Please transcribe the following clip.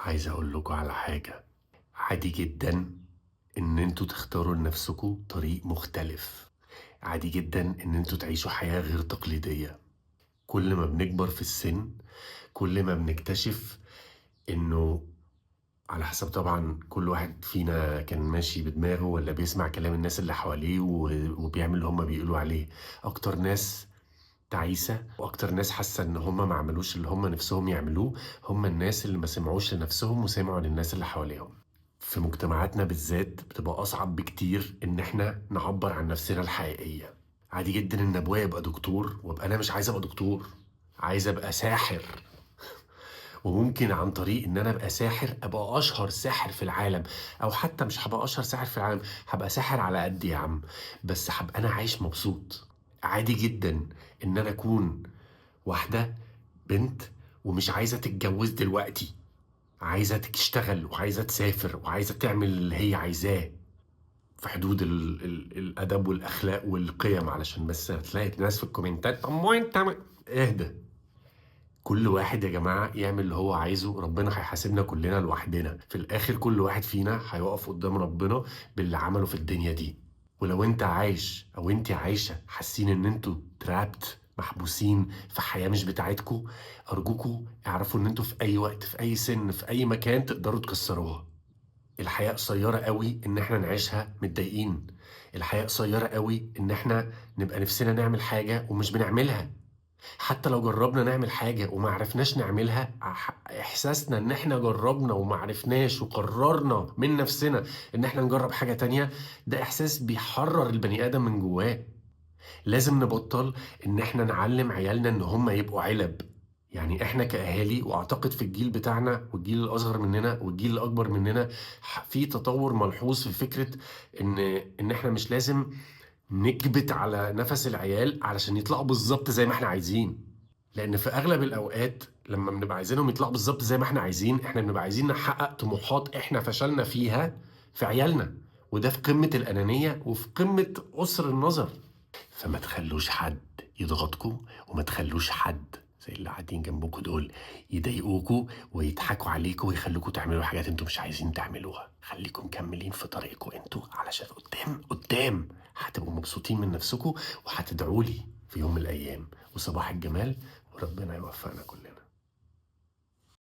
عايز اقول لكم على حاجة. عادي جدا ان انتوا تختاروا لنفسكم طريق مختلف. عادي جدا ان انتوا تعيشوا حياة غير تقليدية. كل ما بنكبر في السن كل ما بنكتشف انه على حسب طبعا كل واحد فينا كان ماشي بدماغه ولا بيسمع كلام الناس اللي حواليه وبيعمل اللي هم بيقولوا عليه. اكتر ناس تعيسة واكتر ناس حاسة ان هم ما عملوش اللي هم نفسهم يعملوه هم الناس اللي ما سمعوش لنفسهم وسمعوا للناس اللي حواليهم. في مجتمعاتنا بالذات بتبقى اصعب بكتير ان احنا نعبر عن نفسنا الحقيقية. عادي جدا ان ابويا يبقى دكتور وابقى انا مش عايز ابقى دكتور، عايز ابقى ساحر. وممكن عن طريق ان انا ابقى ساحر ابقى اشهر ساحر في العالم، او حتى مش هبقى اشهر ساحر في العالم، هبقى ساحر على قد يا عم، بس هبقى انا عايش مبسوط. عادي جدا ان انا اكون واحدة بنت ومش عايزة تتجوز دلوقتي، عايزة تشتغل وعايزة تسافر وعايزة تعمل اللي هي عايزاه في حدود الادب والاخلاق والقيم، علشان بس هتلاقي ناس في الكومنتات طب ما انت اهدى. كل واحد يا جماعة يعمل اللي هو عايزه، ربنا هيحاسبنا كلنا لوحدنا في الآخر. كل واحد فينا هيقف قدام ربنا باللي عمله في الدنيا دي. ولو انت عايش او انت عايشة حاسين ان انتوا ترابت محبوسين في حياة مش بتاعتكوا، أرجوكوا اعرفوا ان انتوا في أي وقت في أي سن في أي مكان تقدروا تكسروها. الحياة قصيرة قوي ان احنا نعيشها متضايقين. الحياة قصيرة قوي ان احنا نبقى نفسنا نعمل حاجة ومش بنعملها. حتى لو جربنا نعمل حاجة وما عرفناش نعملها، احساسنا ان احنا جربنا وما عرفناش وقررنا من نفسنا ان احنا نجرب حاجة تانية، ده احساس بيحرر البني ادم من جواه. لازم نبطل ان احنا نعلم عيالنا ان هم يبقوا علب. يعني احنا كاهالي، واعتقد في الجيل بتاعنا والجيل الاصغر مننا والجيل الاكبر مننا، في تطور ملحوظ في فكرة ان احنا مش لازم نكبت على نفس العيال علشان يطلعوا بالظبط زي ما احنا عايزين. لان في اغلب الاوقات لما بنبقى عايزينهم يطلعوا بالظبط زي ما احنا عايزين، احنا بنبقى عايزين نحقق طموحات احنا فشلنا فيها في عيالنا. وده في قمة الأنانية وفي قمة قصر النظر. فما تخلوش حد يضغطكوا، وما تخلوش حد زي اللي قاعدين جنبكوا دول يضايقوكوا ويضحكوا عليكوا ويخلوكوا تعملوا حاجات انتوا مش عايزين تعملوها. خليكم مكملين في طريقكم انتوا، علشان قدام قدام هتبقوا مبسوطين من نفسكوا وهتدعوا لي في يوم من الايام. وصباح الجمال، وربنا يوفقنا كلنا.